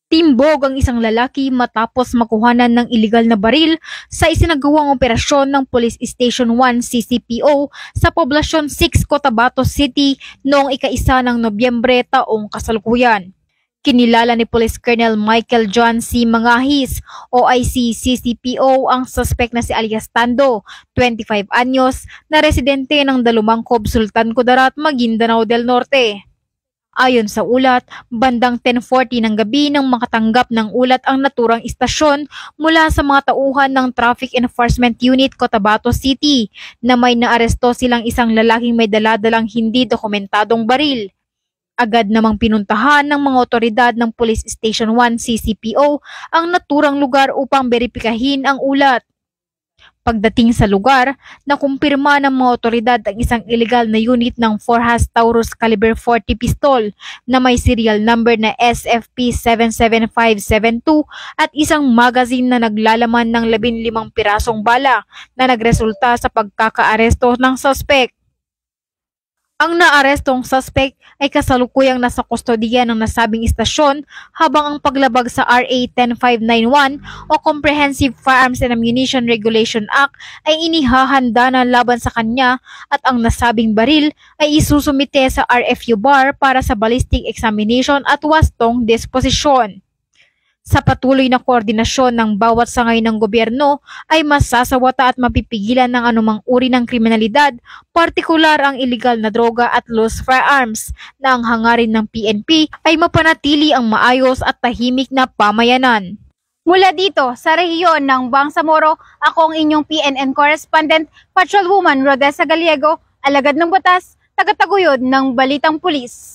Timbog ang isang lalaki matapos makuhanan ng ilegal na baril sa isinagawang operasyon ng Police Station 1 CCPO sa Poblasyon 6 Cotabato City noong ika-1 ng Nobyembre taong kasalukuyan. Kinilala ni Police Colonel Michael John C. Mangahis, OIC CCPO, ang suspect na si alias Tando, 25 anyos, na residente ng Dalumangkob, Sultan Kudarat, Maguindanao del Norte. Ayon sa ulat, bandang 10:40 ng gabi nang makatanggap ng ulat ang naturang istasyon mula sa mga tauhan ng Traffic Enforcement Unit Cotabato City na may naaresto silang isang lalaking may daladalang hindi dokumentadong baril. Agad namang pinuntahan ng mga otoridad ng Police Station 1 CCPO ang naturang lugar upang beripikahin ang ulat. Pagdating sa lugar, nakumpirma ng mga otoridad ang isang illegal na unit ng 4-Has Taurus caliber 40 pistol na may serial number na SFP-77572 at isang magazine na naglalaman ng 15 pirasong bala na nagresulta sa pagkakaaresto ng suspect. Ang naarestong suspect ay kasalukuyang nasa kustodiya ng nasabing istasyon habang ang paglabag sa RA 10591 o Comprehensive Firearms and Ammunition Regulation Act ay inihahanda na laban sa kanya at ang nasabing baril ay isusumite sa RFU bar para sa ballistic examination at wastong disposisyon. Sa patuloy na koordinasyon ng bawat sangay ng gobyerno ay masasawata at mapipigilan ng anumang uri ng kriminalidad, partikular ang iligal na droga at loose firearms, na ang hangarin ng PNP ay mapanatili ang maayos at tahimik na pamayanan. Mula dito sa rehiyon ng Bangsamoro, ako ang inyong PNN correspondent, Patrolwoman Rodessa Gallego, alagad ng batas, tagataguyod ng Balitang Pulis.